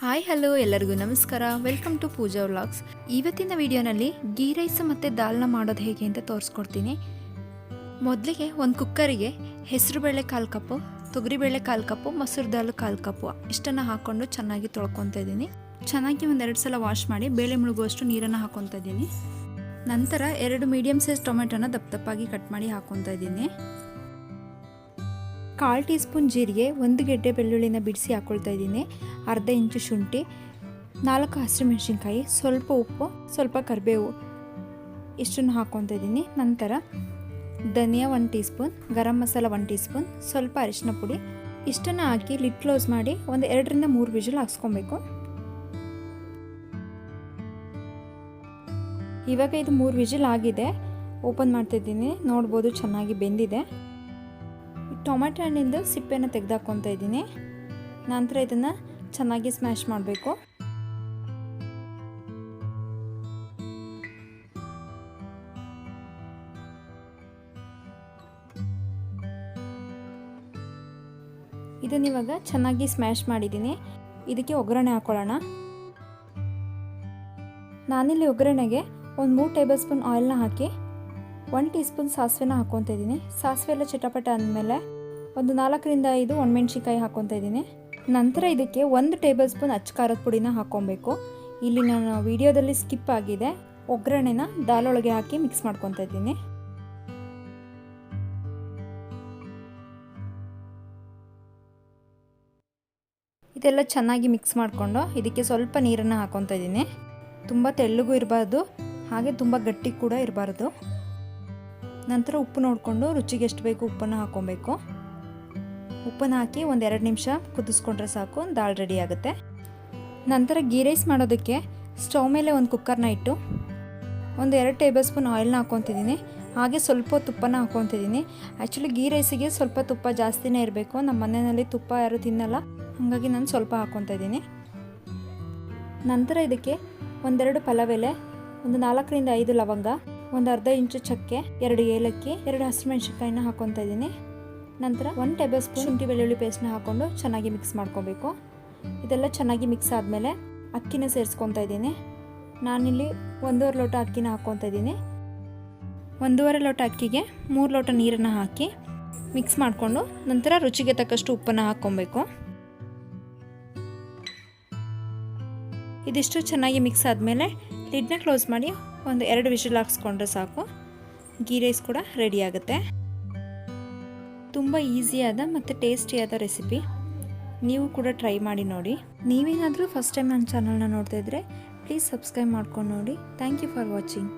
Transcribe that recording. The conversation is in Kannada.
ಹಾಯ್ ಹಲೋ ಎಲ್ಲರಿಗೂ ನಮಸ್ಕಾರ. Welcome to Pooja vlogs. ಇವತ್ತಿನ ವಿಡಿಯೋನಲ್ಲಿ ಗೀ ರೈಸ್ ಮತ್ತು ದಾಲ್ನ ಮಾಡೋದು ಹೇಗೆ ಅಂತ ತೋರಿಸ್ಕೊಡ್ತೀನಿ. ಮೊದಲಿಗೆ ಒಂದು ಕುಕ್ಕರಿಗೆ ಹೆಸರುಬೇಳೆ 1/4 ಕಪ್ಪು, ತೊಗರಿಬೇಳೆ 1/4 ಕಪ್ಪು, ಮೊಸರು ದಾಲ್ 1/4 ಕಪ್ಪು ಇಷ್ಟನ್ನು ಹಾಕ್ಕೊಂಡು ಚೆನ್ನಾಗಿ ತೊಳ್ಕೊತಾ ಇದ್ದೀನಿ. ಚೆನ್ನಾಗಿ 1-2 ಸಲ ವಾಶ್ ಮಾಡಿ ಬೇಳೆ ಮುಳುಗುವಷ್ಟು ನೀರನ್ನು ಹಾಕ್ಕೊತಾ ಇದ್ದೀನಿ. ನಂತರ 2 ಮೀಡಿಯಮ್ ಸೈಜ್ ಟೊಮೆಟೊನ ದಪ್ಪದಪ್ಪಾಗಿ ಕಟ್ ಮಾಡಿ ಹಾಕ್ಕೊತಾ ಇದ್ದೀನಿ. 1/4 ಟೀ ಸ್ಪೂನ್ ಜೀರಿಗೆ, 1 ಗೆಡ್ಡೆ ಬೆಳ್ಳುಳ್ಳಿನ ಬಿಡಿಸಿ ಹಾಕ್ಕೊಳ್ತಾ ಇದ್ದೀನಿ. 1/2 ಇಂಚು ಶುಂಠಿ, 4 ಹಸಿಮೆಣಸಿನ್ಕಾಯಿ, ಸ್ವಲ್ಪ ಉಪ್ಪು, ಸ್ವಲ್ಪ ಕರಿಬೇವು ಇಷ್ಟನ್ನು ಹಾಕ್ಕೊತಾ ಇದ್ದೀನಿ. ನಂತರ ಧನಿಯಾ 1 tea spoon, garam masala 1 tea spoon, ಸ್ವಲ್ಪ ಅರಿಶಿನ ಪುಡಿ ಇಷ್ಟನ್ನು ಹಾಕಿ ಲಿಡ್ ಕ್ಲೋಸ್ ಮಾಡಿ ಒಂದು 2-3 ವಿಜಿಲ್ ಹಾಕ್ಸ್ಕೊಬೇಕು. ಇವಾಗ ಇದು 3 ವಿಜಿಲ್ ಆಗಿದೆ. ಓಪನ್ ಮಾಡ್ತಾಯಿದ್ದೀನಿ, ನೋಡ್ಬೋದು ಚೆನ್ನಾಗಿ ಬೆಂದಿದೆ. ಟೊಮೆಟೊ ಹಣ್ಣಿಂದ ಸಿಪ್ಪೆನ ತೆಗೆದಾಕ್ಕೊತಾ ಇದ್ದೀನಿ. ನಂತರ ಇದನ್ನು ಚೆನ್ನಾಗಿ ಸ್ಮ್ಯಾಶ್ ಮಾಡಬೇಕು. ಇದನ್ನ ಇವಾಗ ಚೆನ್ನಾಗಿ ಸ್ಮ್ಯಾಶ್ ಮಾಡಿದ್ದೀನಿ. ಇದಕ್ಕೆ ಒಗ್ಗರಣೆ ಹಾಕೊಳ್ಳೋಣ. ನಾನಿಲ್ಲಿ ಒಗ್ಗರಣೆಗೆ ಒಂದು 3 ಟೇಬಲ್ ಸ್ಪೂನ್ ಆಯಿಲ್ನ ಹಾಕಿ 1 ಟೀ ಸ್ಪೂನ್ ಸಾಸಿವೆನ ಹಾಕ್ಕೊತಾ ಇದ್ದೀನಿ. ಸಾಸಿವೆ ಎಲ್ಲ ಚಿಟಪಟ ಅಂದಮೇಲೆ ಒಂದು 4-5 ಒಣಮೆಣ್ಸಿನ್ಕಾಯಿ ಹಾಕ್ಕೊತಾ ಇದ್ದೀನಿ. ನಂತರ ಇದಕ್ಕೆ 1 ಟೇಬಲ್ ಸ್ಪೂನ್ ಅಚ್ಚ ಖಾರದ ಪುಡಿನ ಹಾಕ್ಕೊಬೇಕು. ಇಲ್ಲಿ ನಾನು ವಿಡಿಯೋದಲ್ಲಿ ಸ್ಕಿಪ್ ಆಗಿದೆ. ಒಗ್ಗರಣೆನ ದಾಲ್ ಒಳಗೆ ಹಾಕಿ ಮಿಕ್ಸ್ ಮಾಡ್ಕೊತಾ ಇದ್ದೀನಿ. ಇದೆಲ್ಲ ಚೆನ್ನಾಗಿ ಮಿಕ್ಸ್ ಮಾಡಿಕೊಂಡು ಇದಕ್ಕೆ ಸ್ವಲ್ಪ ನೀರನ್ನು ಹಾಕ್ಕೊತಾ ಇದ್ದೀನಿ. ತುಂಬ ತೆಳ್ಳಗೂ ಇರಬಾರ್ದು, ಹಾಗೆ ತುಂಬ ಗಟ್ಟಿ ಕೂಡ ಇರಬಾರ್ದು. ನಂತರ ಉಪ್ಪು ನೋಡಿಕೊಂಡು ರುಚಿಗೆ ಎಷ್ಟು ಬೇಕು ಉಪ್ಪನ್ನು ಹಾಕ್ಕೊಬೇಕು. ಉಪ್ಪನ್ನು ಹಾಕಿ 1-2 ನಿಮಿಷ ಕುದಿಸ್ಕೊಂಡ್ರೆ ಸಾಕು, ದಾಲ್ ರೆಡಿ ಆಗುತ್ತೆ. ನಂತರ ಗೀ ರೈಸ್ ಮಾಡೋದಕ್ಕೆ ಸ್ಟವ್ ಮೇಲೆ ಒಂದು ಕುಕ್ಕರ್ನ ಇಟ್ಟು 1-2 ಟೇಬಲ್ ಸ್ಪೂನ್ ಆಯಿಲ್ನ ಹಾಕ್ಕೊತಿದ್ದೀನಿ. ಹಾಗೆ ಸ್ವಲ್ಪ ತುಪ್ಪನ ಹಾಕ್ಕೊತಿದ್ದೀನಿ. ಆ್ಯಕ್ಚುಲಿ ಗೀ ರೈಸಿಗೆ ಸ್ವಲ್ಪ ತುಪ್ಪ ಜಾಸ್ತಿನೇ ಇರಬೇಕು. ನಮ್ಮ ಮನೆಯಲ್ಲಿ ತುಪ್ಪ ಯಾರು ತಿನ್ನಲ್ಲ, ಹಾಗಾಗಿ ನಾನು ಸ್ವಲ್ಪ ಹಾಕ್ಕೊತಾ ಇದ್ದೀನಿ. ನಂತರ ಇದಕ್ಕೆ 1-2 ಪಲಾವ್ ಎಲೆ, 4-5 ಲವಂಗ, 1/2 ಇಂಚು ಚಕ್ಕೆ, 2 ಏಲಕ್ಕಿ, 2 ಹಸಿಮೆಣಸಿನ್ಕಾಯಿನ ಹಾಕ್ಕೊತಾ ಇದ್ದೀನಿ. ನಂತರ 1 ಟೇಬಲ್ ಸ್ಪೂನ್ ಶುಂಠಿ ಬೆಳ್ಳುಳ್ಳಿ ಪೇಸ್ಟ್ನ ಹಾಕ್ಕೊಂಡು ಚೆನ್ನಾಗಿ ಮಿಕ್ಸ್ ಮಾಡ್ಕೊಬೇಕು. ಇದೆಲ್ಲ ಚೆನ್ನಾಗಿ ಮಿಕ್ಸ್ ಆದಮೇಲೆ ಅಕ್ಕಿನ ಸೇರಿಸ್ಕೊತಾ ಇದ್ದೀನಿ. ನಾನಿಲ್ಲಿ 1.5 ಲೋಟ ಅಕ್ಕಿನ ಹಾಕ್ಕೊತಾ ಇದ್ದೀನಿ. 1.5 ಲೋಟ ಅಕ್ಕಿಗೆ 3 ಲೋಟ ನೀರನ್ನು ಹಾಕಿ ಮಿಕ್ಸ್ ಮಾಡಿಕೊಂಡು ನಂತರ ರುಚಿಗೆ ತಕ್ಕಷ್ಟು ಉಪ್ಪನ್ನು ಹಾಕ್ಕೊಬೇಕು. ಇದಿಷ್ಟು ಚೆನ್ನಾಗಿ ಮಿಕ್ಸ್ ಆದಮೇಲೆ ಲಿಡ್ನ ಕ್ಲೋಸ್ ಮಾಡಿ 1-2 ವಿಷಲ್ ಹಾಕ್ಸ್ಕೊಂಡ್ರೆ ಸಾಕು. ಗೀ ರೈಸ್ ಕೂಡ ರೆಡಿ ಆಗುತ್ತೆ. ತುಂಬ ಈಸಿಯಾದ ಮತ್ತು ಟೇಸ್ಟಿಯಾದ ರೆಸಿಪಿ. ನೀವು ಕೂಡ ಟ್ರೈ ಮಾಡಿ ನೋಡಿ. ನೀವೇನಾದರೂ ಫಸ್ಟ್ ಟೈಮ್ ನನ್ನ ಚಾನಲ್ನ ನೋಡ್ತಾ ಇದ್ದರೆ ಪ್ಲೀಸ್ ಸಬ್ಸ್ಕ್ರೈಬ್ ಮಾಡ್ಕೊಂಡು ನೋಡಿ. Thank you for watching.